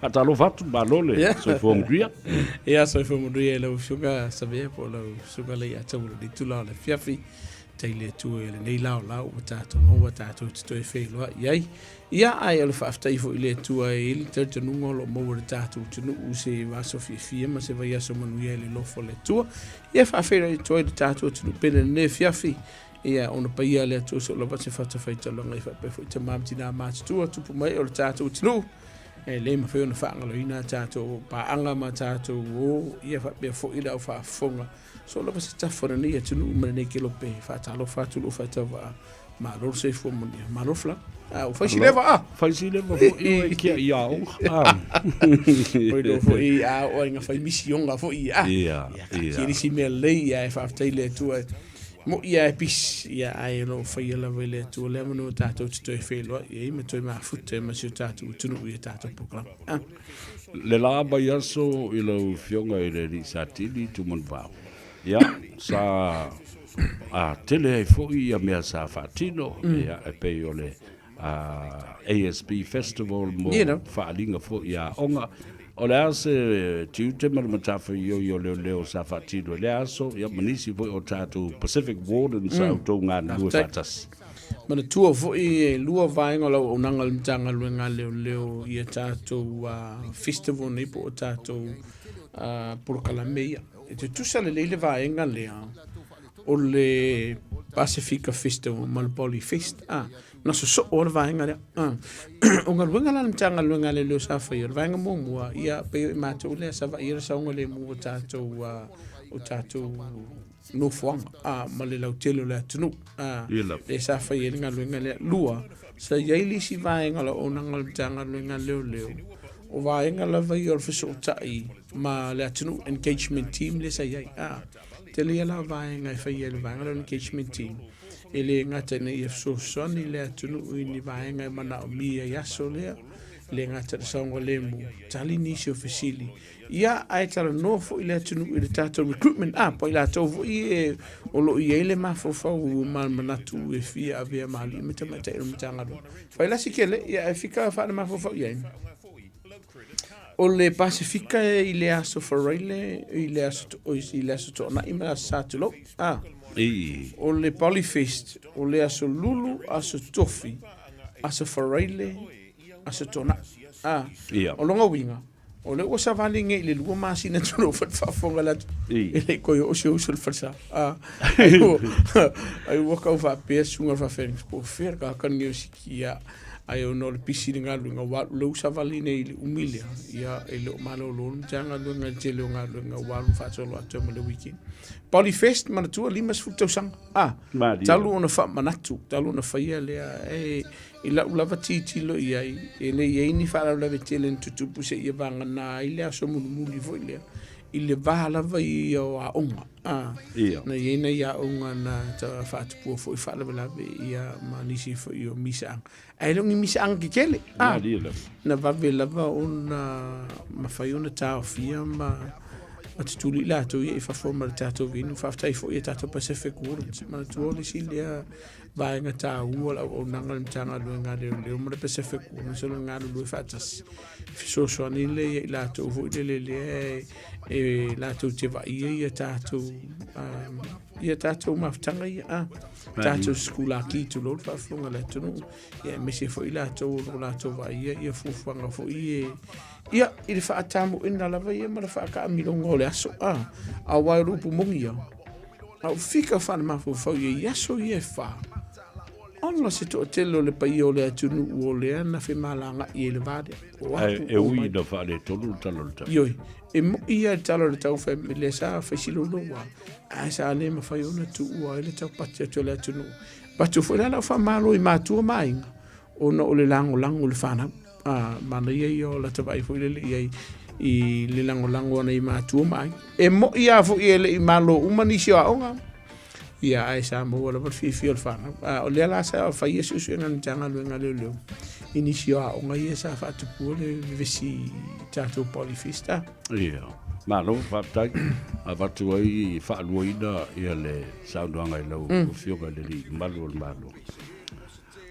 Atalo fatu balole so fo mduia. Ia so fo mduia lo suga sabe po lo suga le ata le tula le fiafi taile tu ele nei lao tato mo tato to e fe lo yai ia ai le fa afta fo ile tu ai le te no lo mo tato tu no use va so fi ma se va ia so manu ele lo fo le tu ia fa fe to e tato tu pele ne fiafi ia ona pa ia le tu so lo va se fa to fa to lo ngai fa pe fo te mam tina ma tu pu mai o tato tu e le ma fe ona fa ngalo ina tato pa anga ma tato o ia fa pe fo ila fa fonga so lo se ta fora ni tu no ma ne ke lo pe fa ta lo fa tu lo fa ta va ma lo se fo mo ni ma lo fla o fa si leva fa si leva fo i ke ia o o do fo i a o nga fa mission ga fo i a ia ki si me le ia fa ta le tu mo ia pis ia ai lo fa ia la vele tu le mo ta to e fe lo i me to ma futte ma si ta tu no i ta to program le la ba ia so i lo fionga i le risatili tu mon va ia sa tele fo ia me sa fatino ia e pe yo le ASB festival mo fa linga fo ia onga o le ase tiute matafa yo leo sa fatino le aso ia manisi fo o tatu Pacific Warden sa to ngana lu fatas mana tua fo i lua vainga lo onanga mtanga luenga leo ia tatu festival nei po tatu por Kalameia e tu sa le vainga lea o le Pacifica Festival mal Poly Fest na so o vainga le o nga luenga la mtanga luenga leo sa fa ia vainga mo ia pe ma tu le sa va ia sa ngole mo tatu o tatu no fuang ma le lautelo le tunu le sa fa ia nga luenga le lua sa yaili si vainga la o nga mtanga luenga leo o vainga la va ia fiso tai ma le tunu engagement team le sa ia te le la vainga fa ia le vainga le engagement team ele ngata nei so soni le tunu ni vainga mana o mia ya so le ngata songo le mu tali ni si officially ia ai tala no fo ile tunu ile tato recruitment po ile to fo i o lo i le ma fo ma manatu e fia avea mali meta mtanga do fa ile sikele ia fika fa ma fo ia o le Pacifica ile aso forile ile aso to na ima satulo o le Polyfest o le aso lulu aso tofi aso forile aso tona o longa winga o le osa vale nge le lua masina tulo fa fonga la ele ko yo so fa ai wo ka fa pe sunga fa fenix po fer ka kan nge sikia ai o no le pisi nga lu nga wa lo sa vale ne le umilia ia ele o malo lo tanga lu nga jelo nga lu nga wa fa so lo ato le weekend Polyfest mana tu limas futo sang talu ona fa manatu talu ona fa ia le ila ulava titi lo ia ele ia ni fa la vetelen tutu puse ia vanga na ile aso muli vo ile va la va ia a onga na ia ia onga na ta fa tu po fo fa la ia manisi fo io misa ai lo ni misa anche kele na va vela va ona ma fa una ta ofia ma atuli la to ia fa forma tato vino fa tai fo ia tato Pacific World ma tu oli silia vai nga ta ua o nanga mtanga lu nga le mo Pacific World so nga lu fa tas so so ni le la to vo le e la to te va ia tato ma ftanga ia tato skula ki tu lo fa fonga le tu ia me se fo ila to va ia fu fanga fo ia il fa atamu ina la vai ma fa ka mi lo ngole aso a wa rupu mongia a fika fa ma fo ia so ia fa on se to telo le pa io le tunu o le na fe malanga i le vade e ui da fa le tolu talo yo e mo ia talo le tau fe le sa fe silo no wa a sa le ma fa yo na tu o le tau patia to le tunu pa tu fo la fa malo i ma tu mai o no le lango le fana ma na ia yo la tau fo le i le lango na i ma tu mai e mo ia fo i le i malo umanisio a onga ia ai sa mo wala por fi fa o le la sa fa yesu su na tanga lu nga le inicio a nga ia sa fa tu po le vesi tato Polyfesta ia malo fa ta a tu ai fa lu ida ia le sa do nga lo fio ga le malo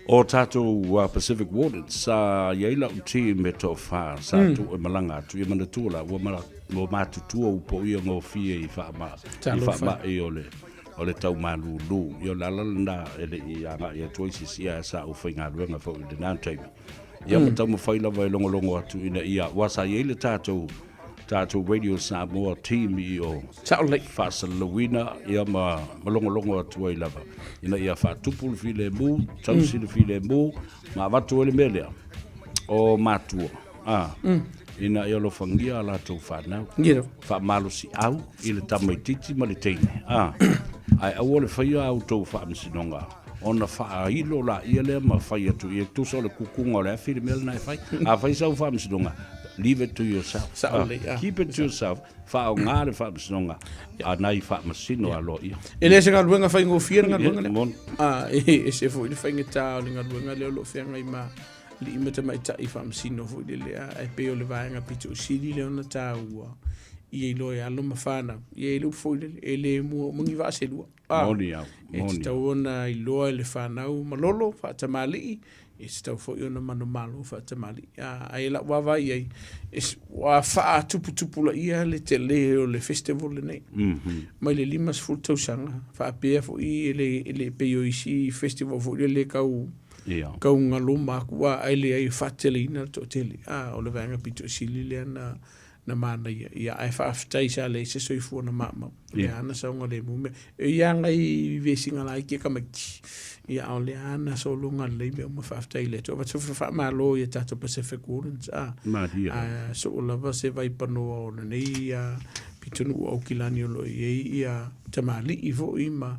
O tātou Pacific Waters, sa iaila uti me tō whā, sa tu e malanga atu, i mana tūla, o mātutua upo i ngō fia i wha ma i o le tau malulu, i o lalala ele i anga i a toisis ia sa u whainga ruenga fo i le nātaimi. Ia ma tau mawhaila vai longolongo atu ina ia, wasa iaile tātou Radio Samoa team i o Fasalawina ia ma malongo atu ai lava ina ia whatupulu file mu tausile file mu ma watu ele melea o matua ina ia lo fangia la tau whanau whamalosi au i le tamaititi ma le teine ai au le whaia au tau whaamisinonga ona whailo la ia lea ma whai atu i tuso le kukunga o le awhiri mele nai whai a whai sau whaamisinonga. Leave it to yourself. Keep it to yourself. Fa'o ngare fa msinonga. Anai fa masino alo ia. Ele se ngaluenga fa ngofia ngaluenga. E se fo ile fa ngeta o ngaluenga le lo fia ngai ma li imeta mai ta ifa msino fo ile ai pe o le vaenga pitu sili le ona ta ua. Ie lo ya lo mafana. Ie lo fo ile ele mo ngi va se lu. Moni au. Moni. Ta ona i lo le fa na u malolo fa tamali. Stau fo yo na mano malo fa tamali ai la wa ai is wa fa tupu la ia le tele o le festival nei mai le limas fu tau sanga fa pe fo i le POC festival fo le kau ngalo ma wa ai le ai fa tele na to tele o le vanga pito sili le na mana ia ai fa aftai sa le se so fu na mama ia ana sa ngole mu ia ngai vesinga la ke kamaki ia o le ana so lunga le me mo fa aftai le to so fa malo ia tato Pacific Waters so la va se vai pano o nei ia pitunu o kilani lo ia tamali ivo ima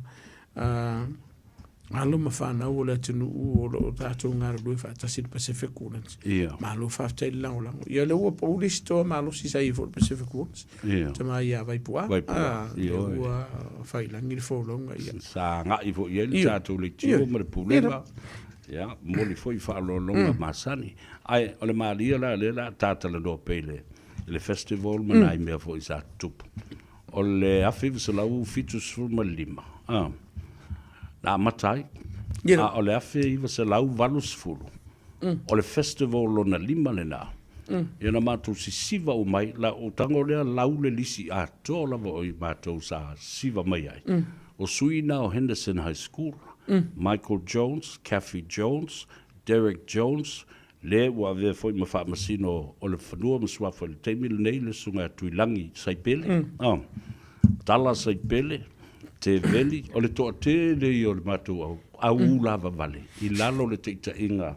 alo mafana o le tunu o lo tato ngar do fa tasi Pacific Waters malo fa aftai la o ia le o police to malo si sai for Pacific Waters tama ia vai pua ia fa ilangi fo longa ia sa nga ivo ia le tato le tio mo le puleva ia mo li foi fa lo longa masani ai o le malia la tata le do pele le festival manai me fo isa tup o le afiv so la u fitus fu malima na matai o le afe iwa se lau valus fulu o le festival lo na lima le na ia mātou si siva o mai la o tango lea lau le lisi a tō lava o i mātou sa siva mai ai o suina o Henderson High School Michael Jones, Kathy Jones, Derek Jones le ua vea foi ma wha masino o le whanua masua fo le teimile nei le sunga tuilangi saipele tala saipele te veli o le toa te le i o le mātou au lava vale i lalo le teita inga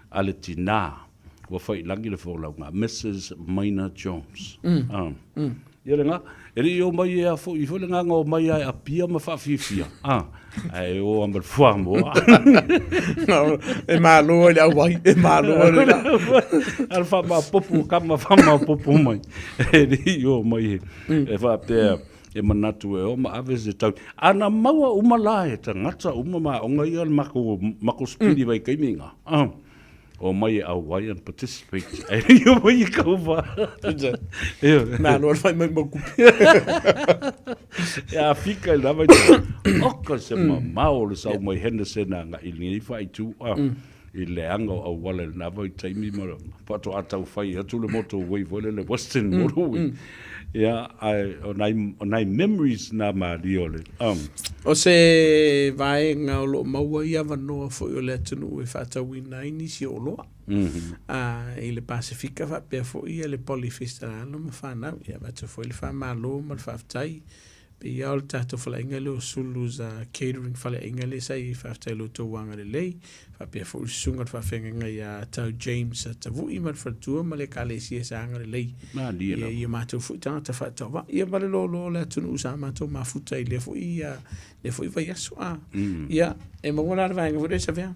a le tina wa fai langi le fōlaunga Mrs. Maina Jones ia renga e ri o mai e a fo i fo le nganga o mai a pia ma whawhiwhia ai o ambar fuamo e malo le awai e malo le al fa ma popu kama fa ma popu mai e ri o mai e fa pe e manatu e o ma aves de tau ana maua umala e tangata umama o ngai al mako spiri vai kaiminga o mai au wai and participate e io mai kauva na no fai mai moku ya fika la vai o se ma o le sau mai Henderson nga i ni fai tu i le anga o wale na vai taimi mo pato atau fai atu le moto wai vole le Western Motorway ia ai memories na mariole o se vai nga lo maua ia vanoa fo o le tunu e fata wina ini si o loa i le Pacifica fa pe fo ia le Polyfesta no ma fa na ia va fo il fa malo ma fa tai pe ia o tato fa inga le suluza catering fa le inga le sai fa tai lo to wanga le lei fa pe fo sunga fa fenga ia tau James ta vu i ma fa tu ma le kale si sa nga le lei ia ma to fu ta fa ta va ia ma le lo le tunu sa ma to ma fu tai le fo ia le fo vai aso ia e mo wala vai nga vo de sa vea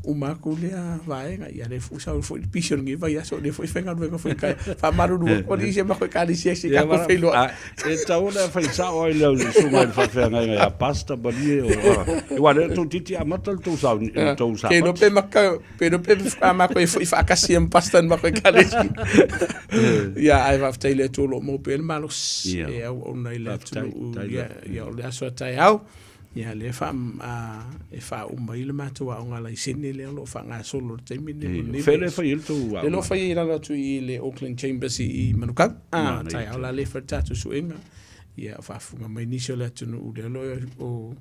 o ma ko le vai nga ia le fu sa fo il pison ngi vai aso le fo fenga no fo kai fa maru no ko di se ma ko kale si se ka ko fe lo e ta ona fa sa o le su ma fa fenga nga pasta bali o e wa le to titi a matal to sa que no pe maka pero pe ma ko fa kasi en pasta ma ko kale si ia ai va ftai le to lo mo pe malos e o nei le to ia le aso tai au ia le fa e fa mai le matua o ngala isene le lo fa nga solo te mine fele fa il tu le lo fa ira la tu i le Auckland Chambers i manuka tai ala le fa tatu suenga ia fa funga mai nisio le tu no le lo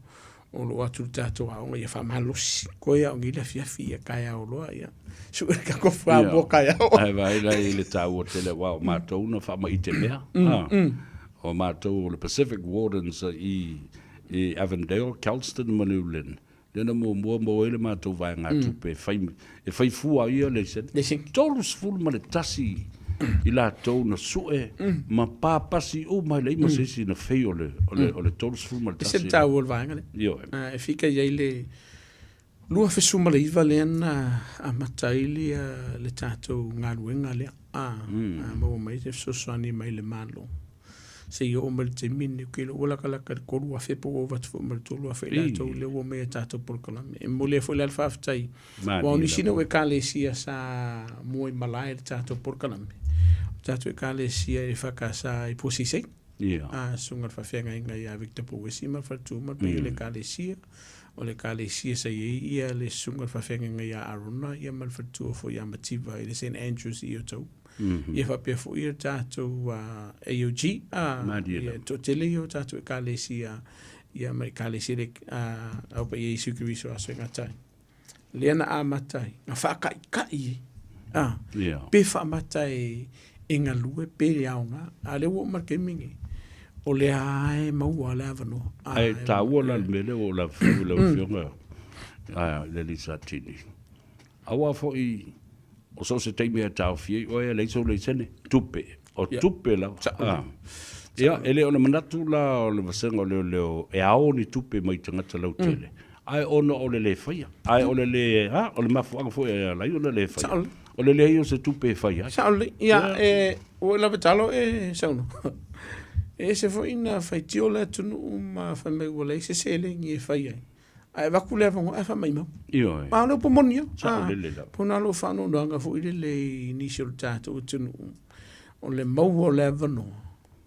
o lo atu tatu a ia fa malos ko ia ngila fia kaya o lo ia su ka ko fa mo kaya ai vai la ile tau te le wa ma to no fa mai te mea o ma to le Pacific Wardens i Avondale, Kelston, Manulin. Lena mo ele ma to vai nga tupe fai fu ia le sen. Tolus ful ma le tasi i la to na sue ma papasi o mai le ma sesi na fei ole tolus ful ma le tasi. Se ta wol vai nga le. Io. E fica ia le lua fe suma le iva le a mataili le tato nga luenga le mo mai te sosani mai le malo. Se yo o te mini ke lo wala kala ka ko wa fe po wa fo mal to wa fe la to le wo me tato por kala me mo le fo le alfa tai wa ni sino we kale sia sa mo i malai tato por kala me tato e kale sia e fa ka sa i posi se sunga fa fe nga ya Victor po we sima fa tu ma pe le kale sia o le kale sia sa ia le sunga fa fe nga ya aruna ia mal fa tu fo ya mativa i le St Andrews i o to ia fa pe fo ia tato AUG ia to tele ia tato e kalesia ia mai kalesia le au pa ia Yesu Kristo aso ngatai le na amatai na fa kai pe fa matai inga lue pe yaunga ale wo marke mingi o le ai mau ala vano ai ta wola mele o la fionga le lisatini awa fo i o so se teimea tau fie, o e leiso leisene, tupe, o tupe la. Ia, ele ona manatu la, o le vasenga leo, e ao ni tupe mai tangata lau tele. Ai ono o le whaia, ai o le o le mafuanga fo e lai o le whaia. O le hei o se tupe whaia. Saole, ia, o la betalo sauno. E se fo ina whaitio la tunu ma whamei wala i se sele ngi e whaia. Ai va kule va ngo fa mai mo io ma lo pomonia pona lo fa no nga fu ile le initial tato tunu on le mo o le no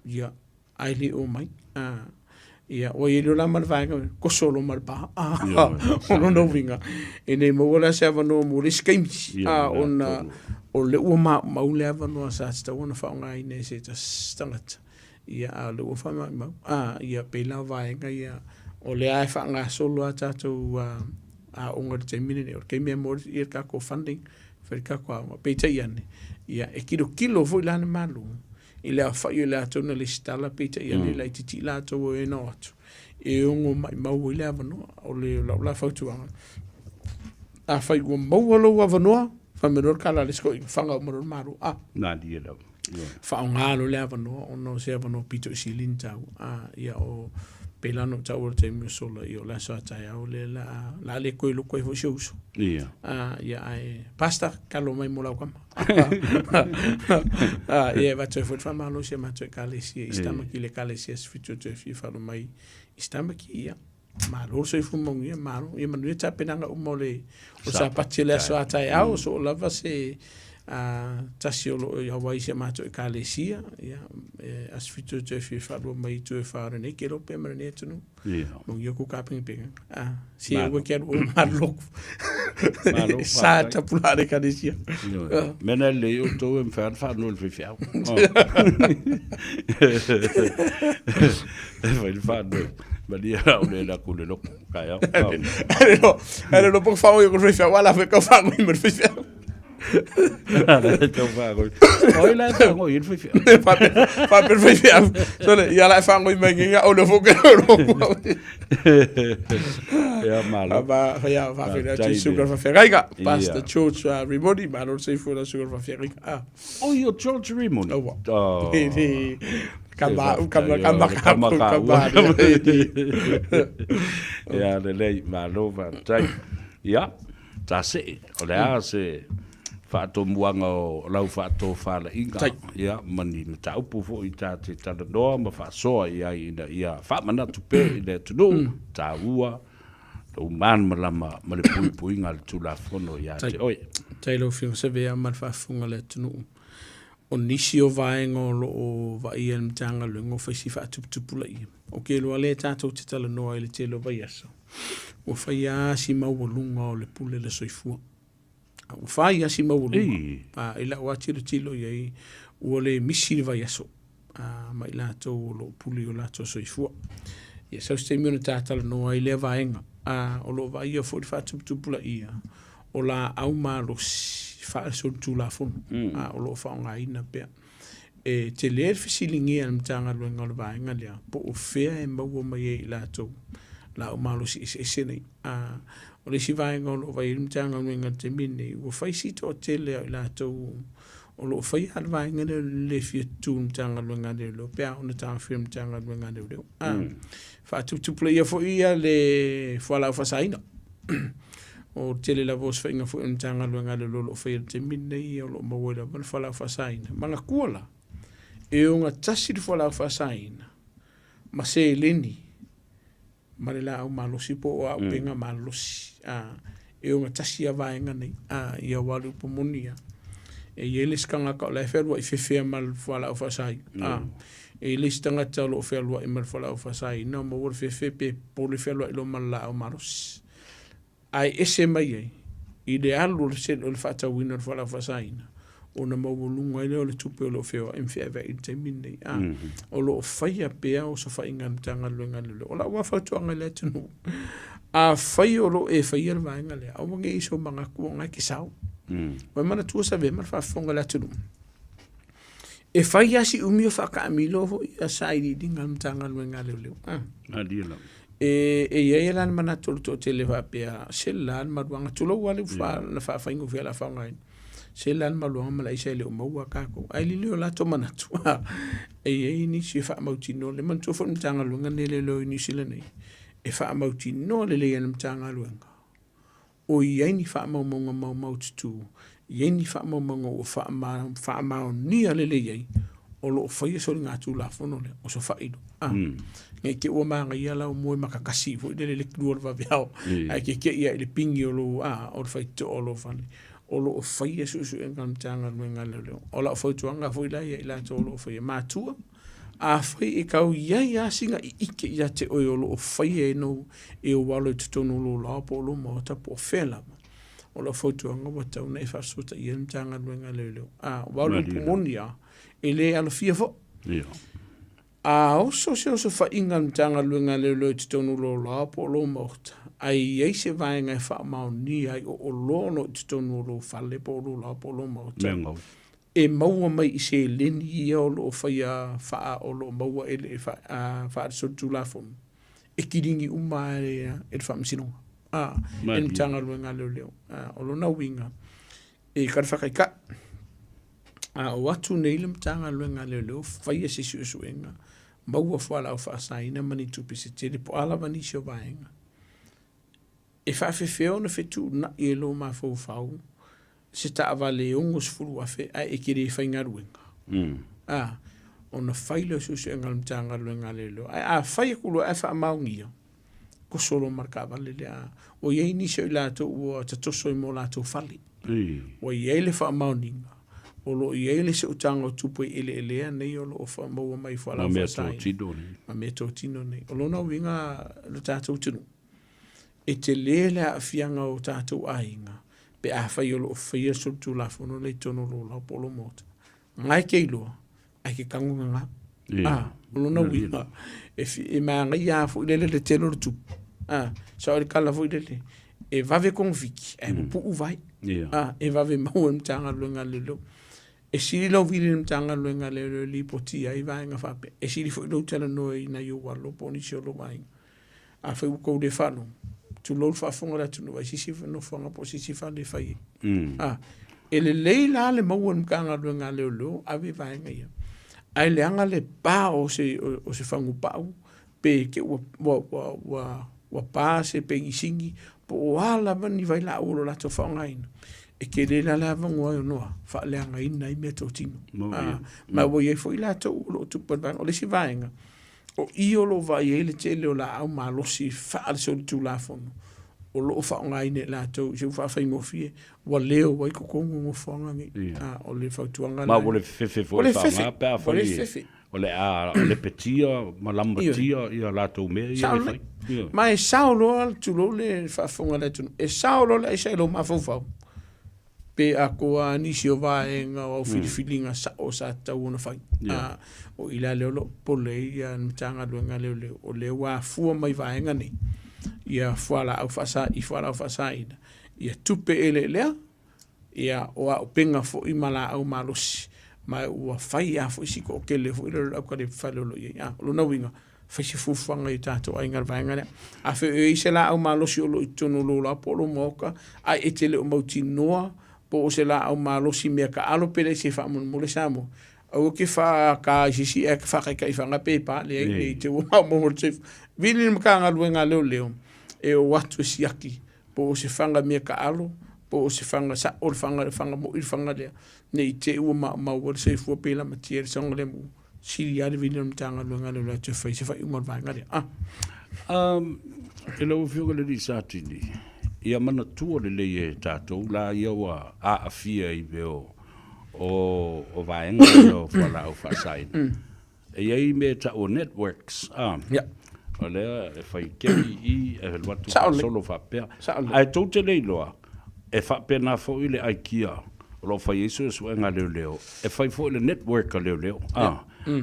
ya ai le o mai ya o ile la mar va ko solo mar pa on no vinga ene mo la se va no mo riskem on o le o ma le va no sa sta ona fa nga ine se stangat ya le o fa ma ya pe la va nga ya o le ai fa nga solo tato a onga te mine o ke me mo i ka ko funding fer ka ko pe te yane ia e kilo vo la na malu ile fa yo la to na lista la pe te yane la titi la to e no e ongo mai mau ile avano o le la fa tu a fa yo mau lo avano fa menor kala le sko fa nga mo maru na di lo fa nga lo le avano no se avano pito silinta ia o pelano tau te mi solo io la sa tai au le la le ko lo ko fo shows ia ia ai pasta kalo mai mola kam ia va te fo fama lo se ma te kalesi istama ki le kalesi es fitu te fi fa mai istama ki ia ma lo se fu mo ia ma lo ia manu ta penanga o mole o sa patile sa tai au so la va se tasiolo ia wai se mato e kalesia ia as fitu te fi fa lo mai tu fa ne ke lo pe mane tunu mo yo ku kaping pe si e ke o marlo sa ta pulare kalesia menelle io to en fan fa no fi fiao vai fa no ma dia o le la ku le lo ka ya era lo po fa o ko fi fiao wala fe ko fa mi mer fi fiao Oi la fango il fi fa per fi sole ia la fango i menga o lo foke ya malo va ya va fer sugar fa ferriga pasta church remodi ma non sei fu la sugar fa ferriga oh io church remodi kamba ya le malo va tai ya ta se o le se fato muanga o lau fato fala inga ia mani ta upu fo i ta te tana noa ma fa soa ia fa mana tupe i le tunu ta ua o man malama ma le pui ngal tu la fono ia te oi tailo fio se vea mal fa funga le tunu o nisi o vaenga o lo o vai el mtanga lungo fa si fa tupu la i o ke loa le tātou te tala noa i le te lo vai aso. O whai asi maualunga o le pule le soifua. O whai asi maualunga. Ila o atiro tilo iai ua le misi le vai aso. Mai lātou o lo pule o lātou soifua. Ia sau ste miona tātala noa i le vaenga. O lo vai ia fo i whātuputupula ia. O la au mālosi whaason tū la fonu. O lo whaonga ina pia. Te lea fisilingi an mtanga luenga o le vaenga lea. Po o whea e maua mai e lātou. La o mālosi ese nei. O le si vaenga o lo vai i mtanga luenga te mine. Ua whaisito o te lea i lātou. O lo whai al vaenga le fia tū mtanga luenga leo. Pea o na tāng fia mtanga luenga leo. Whaatuputupula ia fo ia le whalau whasaina. O tele la vos whainga fo mtanga luenga leo lo whai te mine i o lo mawela man whalau whasaina. Manga kuala. E o ngā tasi di whalau whasaina. Ma se leni. Ma le la au malosi po o au penga malosi. E o ngā tasi a vaenga nei. Ia walu pomonia. E ele skanga ka le ferwa I fefea mal whalau whasaina. E le stanga talo o ferwa I mal whalau whasaina. Ma wor fefe pe po le ferwa ilo mal la au malosi. Ai ese mai ei. I le alu le se o le whatawina le whalau whasaina. O na mawulunga I leo le tupe o lo feo I mwhea i te mine. O lo whaia pea o sa whainga mtanga luenga leo. O la ua whautuanga le tunu. A whai o lo e whaia le vaenga lea. Au wange iso mga kua ngai ki sao. Wai mana tua sa ve mana whaafonga le tunu. E whai asi umi o whaka amilo ho I a sairi dinga mtanga luenga leo. Adia lau. E ia lan mana tolu to te lewa pea. Se lan maruanga tula wale na whaafaingo fia la whaungain. Se lan maluanga malaisa I leo maua kako. Ai li leo lato manatu. E ni si wha mautino. Le man tuafo mtanga luenga ne leo I New Zealand nei. E wha mautino le lea mtanga luenga. O iai ni wha maumonga maututu. Iai ni wha maumonga o wha mau nia le iai. O lo whaia sori ngā tū la whono le. O so wha ido. Ngai ke ua maanga ia lau moe makakasi. Fo I le lekuru o le waweao. Ai ke ia I le pingi o lo o le whaito o lo whani. O lo whaia susu e ngā mtanga luenga leo. O la whautuanga fo I la ia I la tō lo whaia mātua. A whai e kau iai a singa I ike ia te oi o lo whaia e no e o walo I tutono lo la po lo maota po whela. O la whautuanga watau nei whasuta I mtanga luenga leo. Walo pomonia e le alo fia fo. Oso se oso whainga mtanga luenga leo I tutono lo la po lo maota. Ai ei se vaenga e wha mau ni ai o lono I tutono lo whale po lo la po lo maota. E maua mai I se leni ia o lo whaia wha o lo maua ele e wha so tūlafonu. E kiringi uma e wha msinonga. E mtanga luenga leo. O lo na winga. E karwhakaika. O atu nei le mtanga luenga leo whaia se suenga. Maua whala o wha saina mani tupi se tere po ala mani sio vaenga. E wha feo na fetu na I lo ma fau fau. Se ta avale ongos fulu afe a e kere whainga ruenga. O na whaile susu e ngal mtanga luenga leo. A whaia kulu e wha maungia. Ko solo marka avale lea. O iei nisa I lato ua tatoso I mo lato whali. O iei le wha mauninga. O lo iei le se utanga o tupu I elea nei o lo o wha maua mai whala whasai. Ma mea tō tino nei. O lo na winga le tātou tinu. E te lele a fianga o tātou ainga. Pe a whai o lo o whaia sotu la whono le tono lo la polo mota. Ngai kei loa, ai ke kangunga ngā. O lo na winga. E maa ngai a fo ilele le telo le tupu. Sa ori kala fo ilele. E vave konfiki, e mo pu uvai. E vave maua mtanga luenga lelo. E siri lau vili mtanga luenga lelo li poti ai vaenga whape. E siri fo ilo tala noe ina yo walo poni si o lo vaenga. A whai ukou de whano. Tu lol whaafonga la tunu vai sisi no whanga po sisi whale whai. E le leila le maua mkanga luenga lelo ave vaenga ia. Ai le anga le pā o se whangu pāu. Pe ke wa pā se pe isingi. Po o ala mani vai la ulo la to whanga ina. E ke le la lava ngoa noa. Wha le anga ina I mea tō tino. Ma wo ye fo I la tō ulo tupan vanga. O le si vaenga. O I o lo vai ele te leo la au ma losi whaale so tu la fono. O lo whaonga ine la tau, se whawhai mofie, wa leo wai ko kongo mo whaonga ngi. O le whautuanga. Ma wole fefe fo whaonga, pēr whai o le petia ma lambatia ia latou mea ia fai ma e saulo al tulo le whaafonga le tunu e saulo le isa ilo mafufau pe a koa nisi o vaenga o whiliwhilinga sa o sa tau ona whai o ila leo lo pole ia mtanga luenga leo leo o leo wa fua mai vaenga ni ia fuala au whasa i fuala au whasa ina ia tupe ele lea ia o a penga fo i mala au malosi mai ua whai a fo isi ko kele fo ilo au kare whalolo ia lo na winga whai si fufuanga i tātou ai ngar vaenga lea a whi e se la au malosi o lo i tono lo la polo moka a e tele o mauti noa po o se la au malosi mea ka alo pele se wha mon mole samo au ke wha ka sisi e ka wha kai whanga pepa le te ua mo te vini mka ngā luenga leo leo e o watu si aki po o se whanga mea ka alo po o se whanga sa o whanga mo i whanga lea nei te ua ma ua se fua pela ma tia songa le mu siri ale vini mtanga luenga leo leo te whai se whai umar vanga lea e lau whiunga le di sātini ia mana tua le le e tātou la ia wa a fia i veo o vaenga o whala au whasaina e iei me ta o networks o lea e whai kei i e watu solo whapea ai tau te leiloa e whapea na fo i le aikia o lo whai isu e suenga leo leo e whai fo i le network a leo leo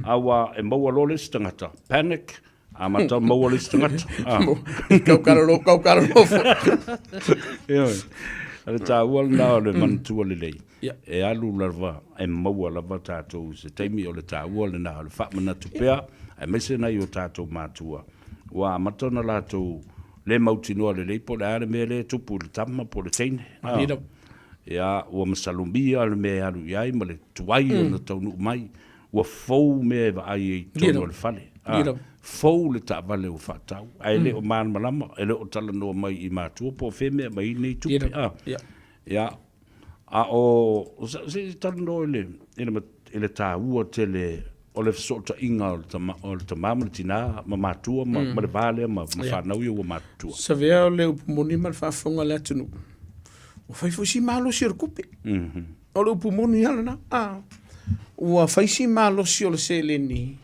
awa e maua lo le stangata panic amata maua le stangata kaukara lo ale ta ua na le mantua le lei e alu lava e maua lava tātou se taimi o le ta ua le na le whamana tupea e mese na i o tātou mātua wa matona lātou le mautinoa le lei po le are mea le tupu le tama po le teine ia ua masalumbia le mea alu iai ma le tuai o na taunu mai ua fou mea va ai e tono le fale fou le taavale o whatau ai le o man malama e le o tala noa mai i mātua po whemea mai nei tupi ia a o se tala noa ele tā ua te le o le sota inga o le tamama le tina ma mātua ma le vale ma whanau i o mātua sa vea o le upumoni ma le whafonga le atunu o whaifusi malo si o kupe o le upumoni alana ua whaisi malo si o le seleni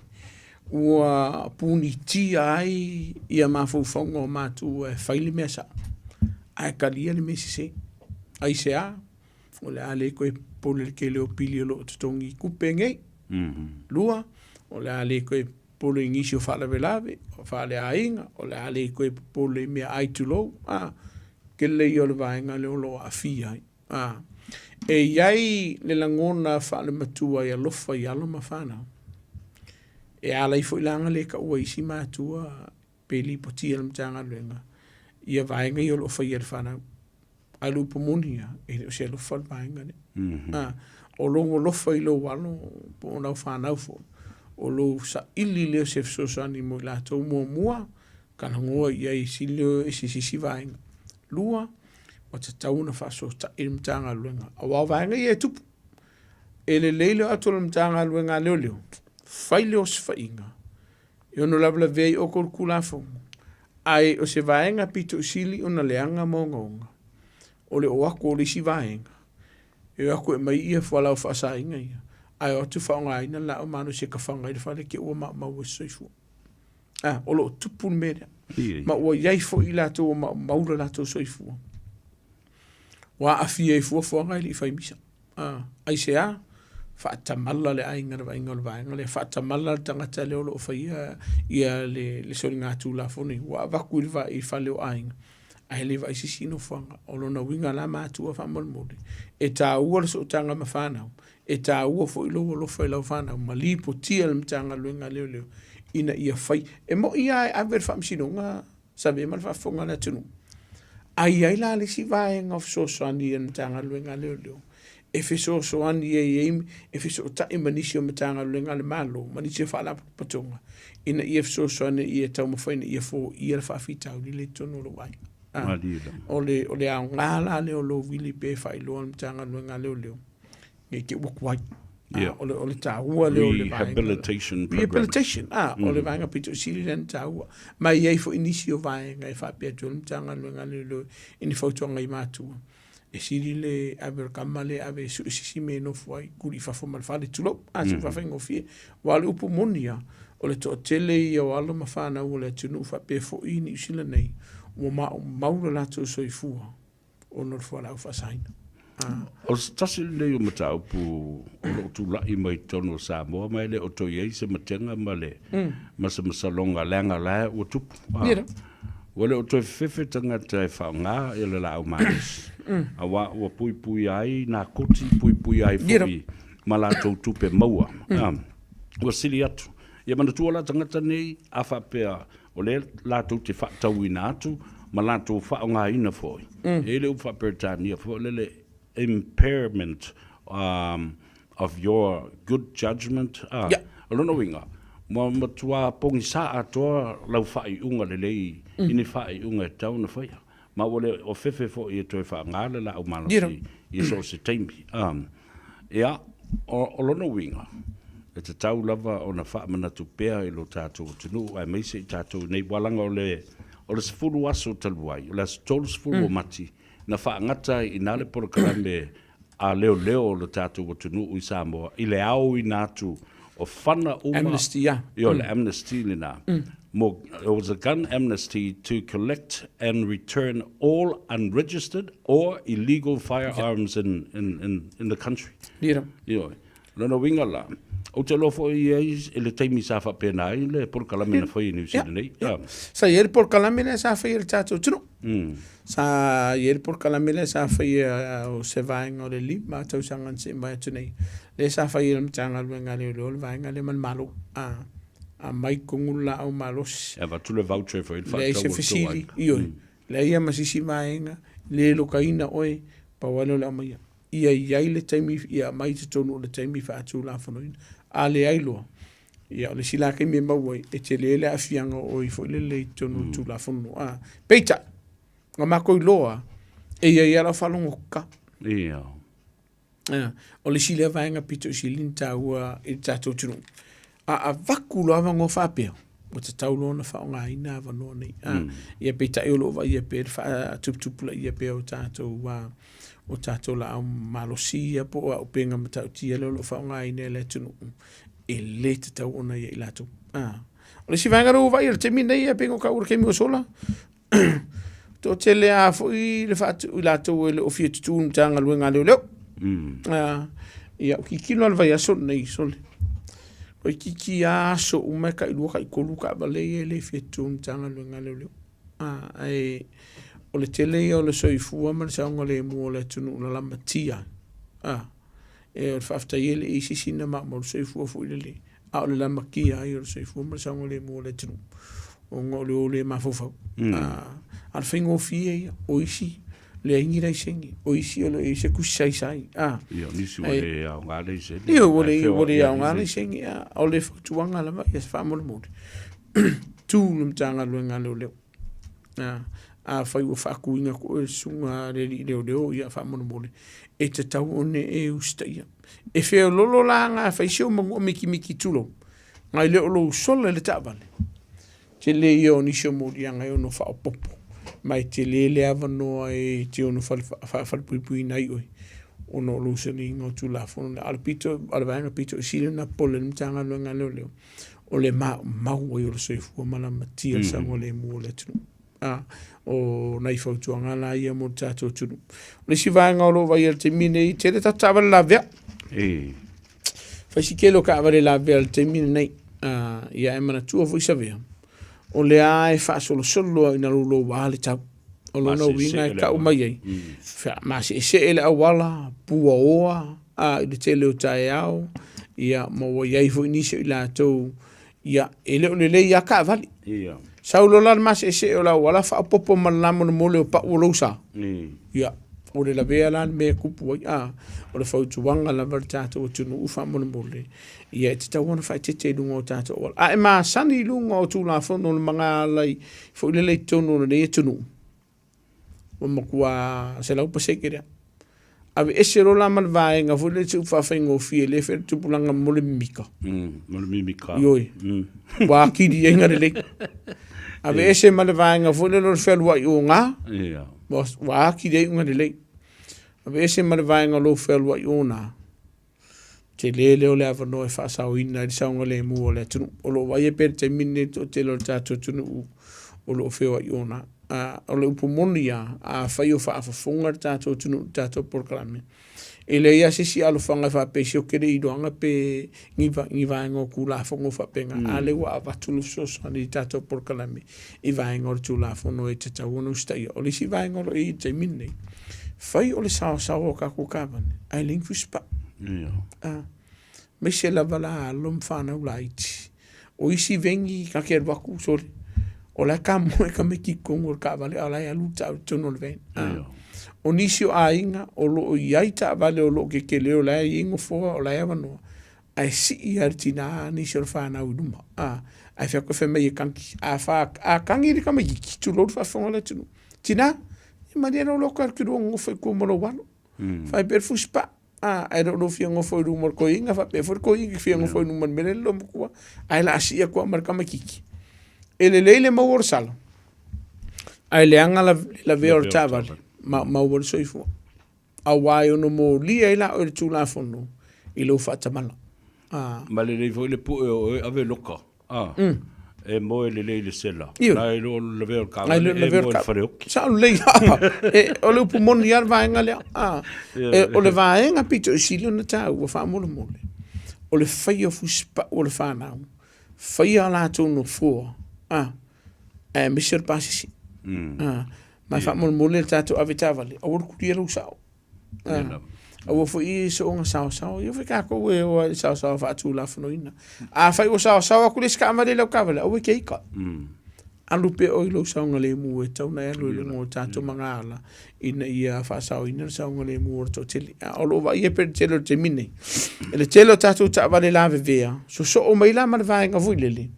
ua puni tia ai ia mawhauwhaunga o mātua e whaile mea sa ai kalia le mesi se ai se a o le ale koe pole ke leo pili o lo tutongi kupe ngei lua o le ale koe pole ngisi o whala velave o whale a inga o le ale koe pole mea ai tulo ke le i o le vaenga leo lo a fia e iai le langona whale matua i alofa i alo ma whanau e ala i fo ilanga le ka ua isi mātua peli potia le mtanga luenga ia vaenga i o lo whai ar whanau a lupa munia e o se lo whal vaenga ne o longo lo whai lo walo po o nau whanau fo o lo sa ili leo se fsosani mo la tau mua kana ngoa ia isi leo isi sisi vaenga lua o te tauna whaso ta i mtanga luenga a wau vaenga i e tupu e le leilo atu le mtanga luenga leo leo whaile o se whainga. I ono labla vei o kor kulafonga. Ai o se vaenga pito usili o na leanga mongonga. O le o ako o le si vaenga. E ako e mai ia whala o whasa inga ia. Ai o tu whaonga aina la o manu se ka whanga i whale ke ua ma ua soifua. O lo tupu mea. Ma ua iai fo i lato o maura lato soifua. Wa afia i fua whaonga i li whaimisa. Ai se a. Whaatamala le ainga wa inga le vaenga le whaatamala le tangata leo lo whaia ia le sori ngā tū la foni wa waku i i whale o ainga ai le wa isi sino whanga o lona winga la mātua whamolmole e tā ua le so tanga ma whanau e tā ua fo i loa lo whai lau whanau ma lipo tia le mtanga luenga leo leo ina ia whai e mo ia e aver whamsino ngā sabe ma le whafonga le tunu ai la le si vaenga of so soani e mtanga luenga leo leo e fiso so ani e fiso ta imanisi o matanga lenga le malo manisi fa la patonga ina e fiso so ani e tau mo faina e fo e fa fita o le tono lo wai ole a ngala le o lo vili pe fa i lo matanga lenga le leo e ke wai ole ta ua le rehabilitation ole vanga pito sili len ta ua mai e fo inisi o vai ngai fa pe to matanga lenga le lo ini foto ngai matu e siri le ave kamale ave su sisi me no foi kuri fa fo mal fa le tulo a se fa fengo fie wa le upu monia o le to tele ia o alo mafana o le tunu fa pe fo ini sila nei o maula la to so ifua o no fo la fa saina o tasi le o mata upu o lo tu la i mai tono sa mo mai le o to ye se matenga male masa masalonga langa la o tupu wale o toi fefe tanga te whaunga e le lau maris. A wa pui ai, nā koti pui ai fui, ma la tau tupe maua. Wa sili atu. Ia mana tua la tangata nei, a whapea, o le la tau te whaatau ina atu, ma la tau whaunga ina foi. E le upa Peritania, fo le impairment of your good judgment. Alona winga. Mo tua pongi sa atoa lau whai unga le lei, ini whai unga e tau na whaia. Ma wale o fefe fo i e toi wha ngāle la au malasi i so se teimi. Ea, o lona winga, e te tau lava o na wha mana tu pēa i lo tātou tunu, ai meise i tātou nei walanga o le sifuru aso taluai, o le tolu sifuru o mati, na wha ngata i nale poro kalame a leo o le tātou o tunu i Samoa, i le au i nātu, o whana uma... Amnesty, yeah. Yo, le amnesty lina. It was a gun amnesty to collect and return all unregistered or illegal firearms in the country. Lira. Yo, lona winga la. O te lofo i eis, e le teimi sa wha pēnā i le por kalamina whai New Zealand nei. Sa ieri por kalamina sa whai i le tātou tunu. Sa ieri por kalamina sa whai o se vaenga o le li, ma tau sangan se mai atu nei. Le sa whai i le mtanga luenga le o le vaenga le man malo. A mai kongula au malos. E va tu le voucher for il fatau. Le se fesili, ioi. Le ia masisi vaenga, le lokaina oe, pa walo le amaia. Ia iai le taimi, ia mai te tonu le taimi wha atu la whanoina. A le ailoa. Ia le sila ke me mawai, e te le le afianga o i fo le tonu tu la whanu. Peita, ngā mako i loa, e ia la whalongo ka. Ia. O le sila vaenga pito silin taua i tātou tunu. A vaku loa wango whapea. O te taulo na whaonga ina wanoa nei. Ia peita e olo wa ia pe tuptupula ia pe o tātou la au malosia po o penga matau tia leo lo whaonga ina le tunu. E le te tau ona ia i latou. O le si vangaro vai le te mina ia pengo ka ura kemi o sola. To te le a fo i le whaatu i latou e le ofia tutu mtanga luenga leo leo. Ia ki kilo al vai aso nei sole. O ki aso umeka i lua ka i kolu ka vale e le fia tutu mtanga luenga leo leo. O le tele o le soifua ma le saonga le mua le tunu na lama tia. E o le whafta i le isi sina ma o le soifua fu i le. A o le lama kia i o le soifua ma le saonga le mua le tunu. O ngā o le mafofau. A le whaingo fie ia, o isi, le ingi rei sengi, o isi o le se kusi sai. Ia, nisi o le au ngā rei sengi. Ia, o le au ngā rei sengi. O le whaktuanga lama, ia se whamore mori. Tū le mtanga luenga leo leo. A whai o whaakuinga ko e sunga reri leo ia whamona mole. E te tau one e usta ia. E wheo lolo la ngā whaiseo mangu o miki tulo. Ngai leo lo sola le tāwale. Te le ia o nisio mori a ngai ono whao popo. Mai te le avanoa e te ono whalpuipui nai oi. Ono lo sani ngā tūla whono. Ala pito, ala vaenga pito, sile na pole mtanga luenga leo. O le mau oi o le soifua mana matia sa o le mua le tunu. O nai whautuanga la ia mo tātou tunu. O le si vaenga o lo vai al te mine i te re tatawa la vea. Whaisi kelo ka aware la vea al te mine nei. Ia e mana tua fwisa vea. O le a e whaasolo solo ina lolo wale tau. O lo no winga e ka umai ei. Masi e se ele awala, pua oa, i le tele o tae au. Ia maua iai fo inisio i la tau. Ia ele o le ia ka avali. Ia. Saulo la mas ese o la wala fa popo malamo no mole o pa o losa. Ya, o le la vea la me kupu o le fautu wanga la vertato o tunu ufa mo mole. Ia te tawana fa te lunga o tato o. E ma sani lunga o tu la fono le manga lai fo le le tonu le tunu. O makua se la upa sekere. Ave ese rola mal vaenga fo le tu fa fengo fie le fer tu pulanga mole mika. Mole mika. Yoi. Wa kidi enga le. Ave ese male vaenga fo le lo felua i o ngā. Ia. Wa ki dei unga lei. Ave se mare vaenga lo felwa iona. Te lele o le avano e whaasau ina i saunga le mu o le tunu. O lo vai e pere te mine o te lo tātou tunu o lo whewa iona. O le upu moni a whai o whaafafonga tātou tunu tātou porkalame. E le ia sisi alo whanga whapesi o kere i doanga pe ngi vaenga o kula whango whapenga. A le wa avatulu sosa ni tātou porkalame. I vaenga o le tula whango e te tau ono stai. O le si vaenga o le i te mine. Whai o le sao o kako kāwane. Ai lingfu spa. Me se lava la lom whanau la iti. O isi vengi ka kere waku sori. O la ka moe ka me ki kongo ka vale. O la ia luta au tono le ven. O nisi o a inga. O lo o iai ta vale o lo ke leo la ia ingo foa o la ia wanoa. Ai si i artina nisi o le whanau numa. Ai whiako wheme i kanki. A kangi ri ka me ki tu lodu whafonga le tunu. Tina, i maria no loko ar kiro ngofo i kua moro wano. Whai perfu spa. Ai no fia ngofo i rumor ko inga fa pe for ko inga fia ngofo i rumor merelo mkua. Ai la asia kua marka makiki. Ele leile mawor salo. Ai le anga la veo tavale. Mawor soifu. Awai ono mo lia ila o le tula fono. Ilo fatamala. Ma le lei foi le pu e ave loka. E mo le leile sela. Ai lo le veo ka. Ai le veo ka. Sa lei. O le pu moni ar vaenga le. O le vaenga pito isilio na tau wa fa mole mole. O le fai o fuspa o le whanau. Fai a lātou no fua. Mr. Pasisi. Mai fa mole le tātou avitavale. O urkuri ero sao. O fo I so nga sao. Yo fika ko we o sao fa tu la fonoina. Fai o sao ku le ska mare le kavale. O ke ika. Alu pe o lo sao nga le mu e tau na elo le mo tātou mangala. Ina ia fa sao ina sao nga le mu o to tele. O lo va ia per telo te mine. Ele telo tātou ta vale la vea. So o mai la mar va nga vuilele.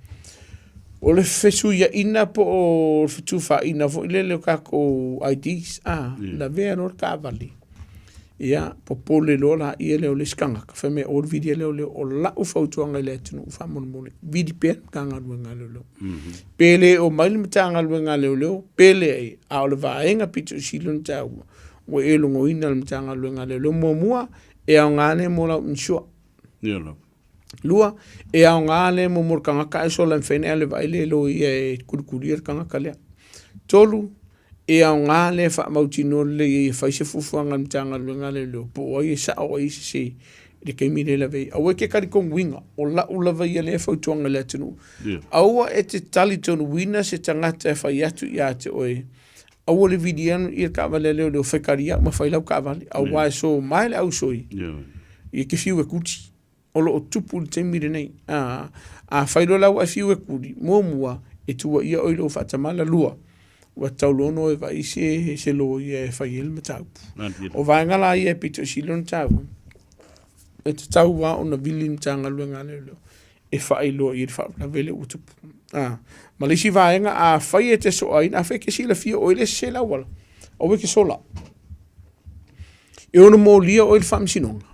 O le fesu ia ina po o fitu fa ina vuilele ka ko IDs. La vea no ka vale. Ia popole lola ia leo le skanga ka feme o video leo o la u fautuanga le tunu u famon mole vidi pen kanga luenga leo pele o mai mtanga luenga leo pele a o le vaenga pitu silun tau o e longo ina mtanga luenga leo mua e a ngane mo la insua lua e a ngane mo morkanga ka so la fene le vaile lo ia kurkurir kanga kale tolu e a ngā le wha mautino le i whaise fufuanga mtanga luenga le leo. Po oi sa o i se i kei mire la vei. Aua ke kari kong winga o la ula vai a le whautuanga le atinu. Aua e te tali tonu wina se tangata e whai atu i ate oe. Aua le vidianu i ka vale leo leo whekaria ma whailau ka vale. Aua e so mai le au soi. I ke fiu e kuti. O lo o tupu le te mire nei. A whailo lau a fiu e kuti. Mua e tua ia oilo whatamala lua. Wa taulono e vai se lo ia fai el matau. O vai ngala ia pito silon tau. E te tau wa ona vilim tanga luenga leo. E fai lo i fa na vele utupu. Ma le si vai nga a fai e te so ai na fe ke sila fia o ile se la wala. O we ke sola. E ona mo lia o il fam sinonga.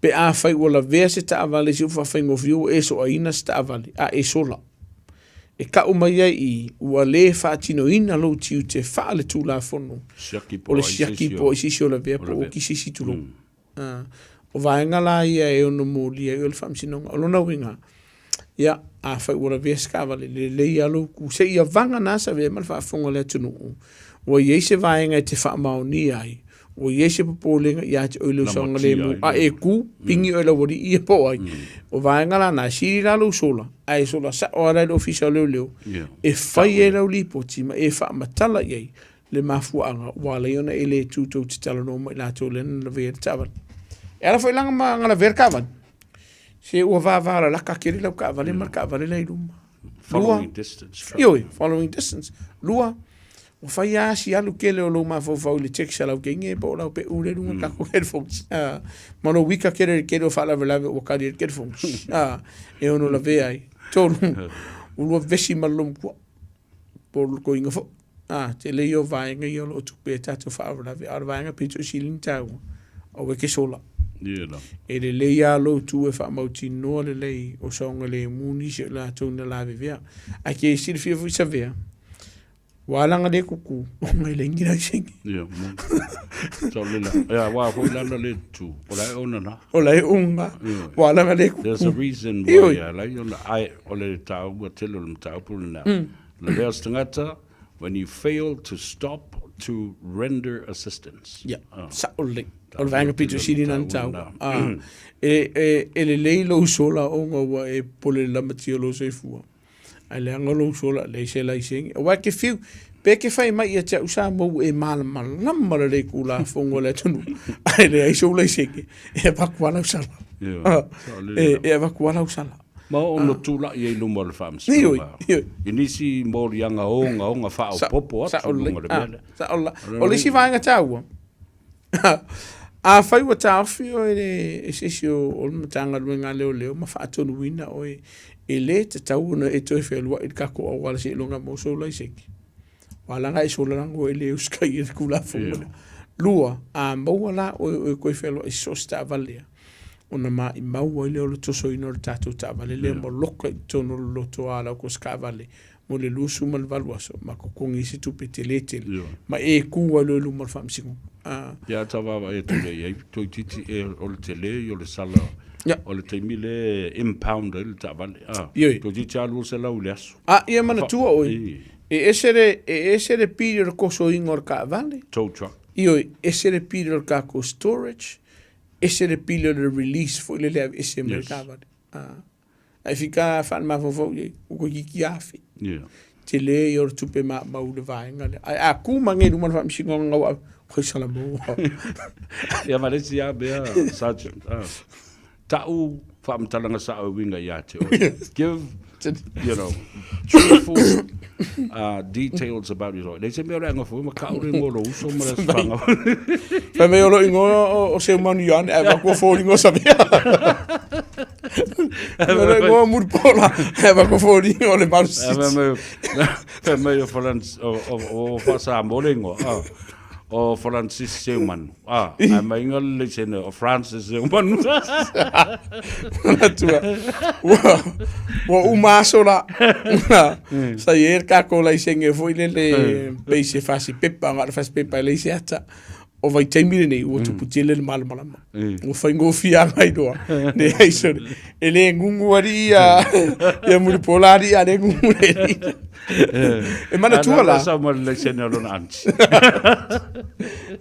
Pe a fai wala vea se ta avale si ufa fai ngofio e so ai na sta avale. E sola. E ka umai ai ua le whaatino ina lo tiu te whaale tū la whono. O le siaki po i sisi o la vea po o ki sisi tūlo. O vaenga la ia e ono mō lia e o le whamsinonga. O lona winga. Ia, a whai ua la vea skawale le lei alo ku se ia vanga nasa vea mal whaafonga le tunu. O i eise vaenga e te whaamao ni ai. O i eise papolenga i ate oilo songa le mu. A e ku, pingi oila wari i e po ai. O vaenga la na siri la lo sola. Ai sola sa o ara le ofisa leo. E whai e lau lipoti ma e wha matala iei. Le mafuanga wale ona e le tūtou te tala no mai la tō lena la vea tavan. E ala whai langa ma ngala ver kavan. Se ua vāvara la kakiri lau kavale mar kavale la i ruma. Following distance. Ioi, following distance. Lua. O whai asi alu kele o lo mawhau le teksa lau ke inge po lau pe ure runga kako headphones. Mano wika kere o whala velave o kari headphones. E ono la vea ai. Tōru, ulua vesi malum kua. Por ko inga fo. Te leo vaenga i olo o tupe e tato whaavelawe. Ara vaenga pito silin tau. O weke sola. E le leia lo tu e whaamauti noa le lei o saunga le muni se la tōna la vea. A ke silfia fu isa vea. Walanga de kuku. Ngai le ngira singi. Ia, so lila. Ia, wā hoi lana le tu. O lai ona na. O lai unga. Walanga de kuku. There's a reason why, lai ona ai, o le tau, ua telo le tau pulu na. Le leos tangata, when you fail to stop to render assistance. Yeah, sa ole. O le vanga pito sini nan tau. E le leilo sola o ngā e pole la matio lo se fua. Ai le angolo sola le se lai singi. O wa ke fiu, pe ke fai mai ia tia usa mou e mala namara le kula fongo le tunu. Ai le ai sola singi. E vakuala usala. E vakuala usala. Ma ono tula i lumo le famsi. I nisi mori anga onga wha o popo atu lunga le mele. Sa ola. O le si vaenga taua. A fai wa tawhi o e sesio o le matanga luenga leo ma wha atonu wina o e le te tauna e toi whelua i kako au wala se longa mo sola i seki. Walanga i sola rango e le uskai i kula fungona. Lua, a maua la o koe whelua i sosta avalea. Ona ma i maua i leo le toso ino le tatou ta avale le mo loka i tono lo loto ala ko ska avale. Mo le lusu ma le valuaso, ma kokongi si tupe te le tele. Ma e kua lo lu mal famsingo. Ia tawawa e tole i toi titi e o le tele i o le sala. O le teimi le impound e le ta avale. Toi titi alu se lau le aso. Ia mana tua oi. E esere piri o koso ingo o ka avale. Tow truck. Ioi, esere piri o ka ko storage. Ese le pilo de release foi le leve esse mercado. Aí fica fan ma fofo o ko ki afi. Te le yor tupe ma u de vai ngale. A ku mangi du man fa msingo nga ko sala mo. Ya Malaysia be sergeant. Tau fa mtalanga sa winga ya te. Give truthful details about his life. They say me ora ngofo ma kaure ngolo uso ma spanga. Fa me ora ngo o se manu yan e va ko fo ngo sa me. Ora ngo mur pola e va ko fo ngo le mal. Fa me o fa sa molengo. O Francis Seumann. A mainga le sene o Francis Seumann. Wa umaso la. Sa yer ka ko la senge foi le peise fasi pepa ngar fas pepa le siata. O vai taimire nei o tu putile le mal malama. O fai ngo fia mai do. Ne ai so. Ele ngungu ari ya muri polari ya ngungu. E mana tua la. Sa mo le sene lo nanti.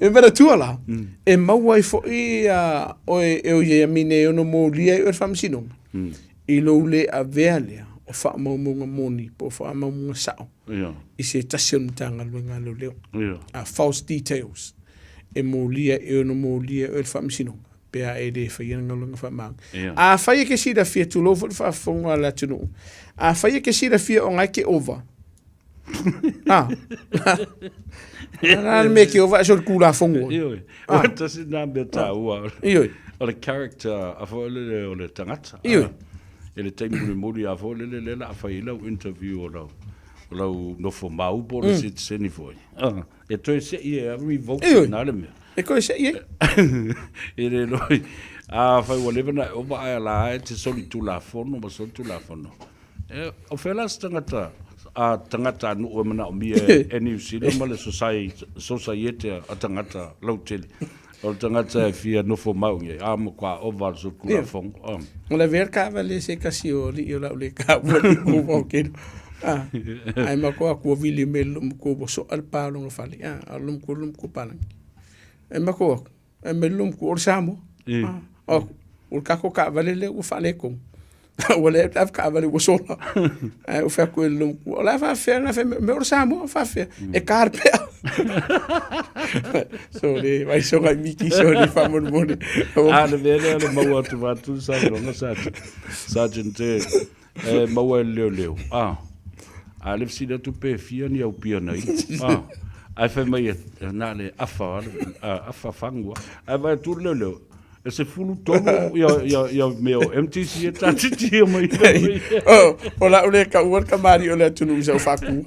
E mana tua la. E mawai fo o ye mine no mo lia e famsino. I lo le a veale o fa mo moni po fa mo sao. I se tasion tanga luenga lo leo. False details. E mo lia e no mo lia e famsino. Pe a e de fa yenga lunga fa mang. A fa ye ke si da fia tu lo fa fonga la tunu. A fa ye ke si da fia o ngai ke over. Nā me ke ova so kula fongo. Ioi. O tasi nā me tā ua. Ioi. O le character a fōlele o le tangata. Ioi. E le teimu muri a fōlele le la a whai lau interview o lau. O lau nofo mau po le sit seni foi. E toi se i e a revoke nā le mea. E koe se i e? E le loi. A whai wa levana o ba ai la e te soli tu la fono ma soli tu la fono. O whelas tangata. A tangata nu o mana o mia e New Zealand ma le society a tangata lautele. O tangata e fia nofo mau nge. A mo kwa o var so kula fong. O le ver ka vale se kasi o li o la le ka wali ko o ke. Ai ma ko ko vili me ko so al palo no fali. Lum ko palang. E ma ko e me lum ko orsamo. O ka ko ka vale le o fale ko. Wala e taf ka vale wosola. O fa ko lum ko la fa fer na fe me orsamo fa fe e carpe. So le vai so ga miki so le fa mon mon. Le vele le mau atu vatu sa longa sa. Sergeant e mau leo. A le si da tu pe fia ni au pia nei. Ai fa mai na le afa fangua. Ai vai tu leo. E se fulu tono ia meo MTC e tatiti mai. O la ule ka uar kamari o le tunu usa faku.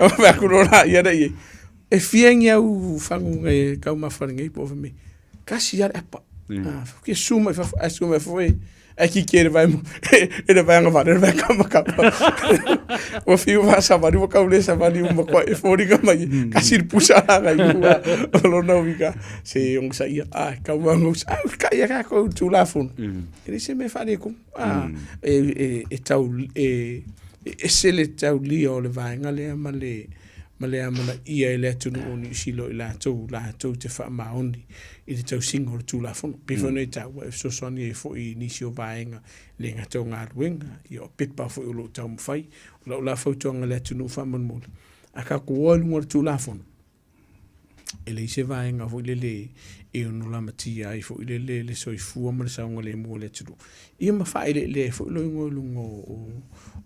O faku rola ia dai. E fieng ia u fangu ngai ka uma faringai po me. Kasi ia apa. Ke suma foi e ki ke vai e vai nga vai vai kama kapa o fiu va sa vai o kaule sa vai uma ko e fori ka mai ka sir pusa nga i lo no vika se ong sa ia ka wango sa ka ia ka ko tu la fun e se me fa ko e tau e se le tau li o le vai nga le ma le amana ia e le tunu o ni silo i la tau te wha maoni i te tau singo le tūla whono. Pifo nei tau e so soni e fo i nisi o vaenga le ngā tau ngā ruenga i o pepa fo i o lo tau mwhai o la whautonga le tunu wha manmole. A ka kua lunga le tūla whono. E le ise vaenga fo i le e ono la matia i fo i le so i fua ma le saunga le mua le tunu. Ia ma wha i le fo i lo ingo lunga o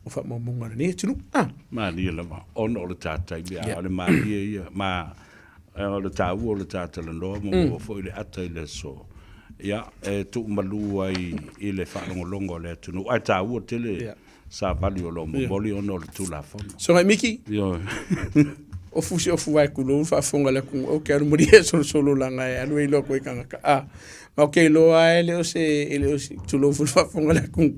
wha mamunga ne tunu. Ma ni la ma ono le tātai bia ole ma ia ma o le tāu o le tātala noa mo fo i le ata i le so. Ia e tu malu ai i le whaangolongo le tunu. Ai tāu o tele sa vali o lo mo boli ono le tūla whono. So ngai Miki? Ia. O fusi o fuwai kulo fa fonga le ku o ke aru muri e solo langa e anu e loko e kanga ma o ke loa e leo se tulo fu fa fonga le ku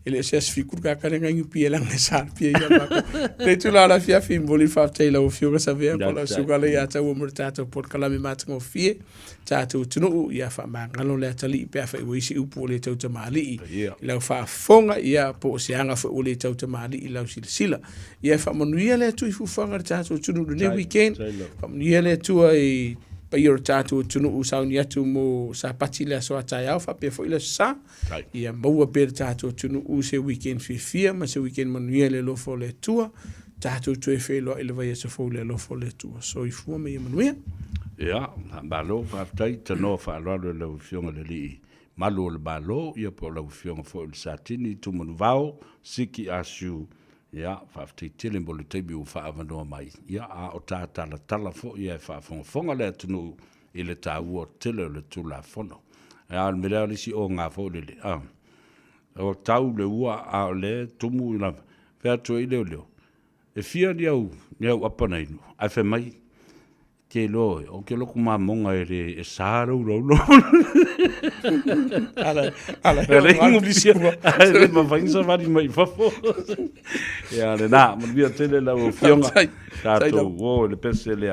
ele se fikur ka ka nga ngi pie langa sa pie ya ba le tula la fia fin boli fa taila o fio sa vea pola sugale ya ta o murtato por kala mi mat ngo fie ta tu tunu ya fa ma ngalo le tali pe fa o isi upo le tau te mali la fa fonga ya po se anga fa o le tau te mali la sila ya fa manuia le tu fu fonga ta tu tunu le weekend fa manuia le tu ai pa yor tatu tunu usauni atu mo sa patile so ata ya fa pe fo ile sa ia mo per tatu tunu u se weekend fia ma se weekend manuia le lo fo le tua tatu tu e fe lo ile vai se fo le lo fo le tua so i fu me manuia ia balo fa tai te no fa lo le fionga le li malo le balo ia po le fionga fo il satini tu mon vao siki asu ia fa tele mbole te bi fa avano mai ia a o tala fo ia fa fonga le tunu ile ta u tele le tula fono ia me le si o nga fo le o tau le ua a le tumu ina fa to ile le e fia dia u apana inu a fe mai ke lo o ke lo kuma monga e saro lo ala ringo bisia le ma fa insa va di mai fa fo ya le na mo via tele la o fionga tato o le pese le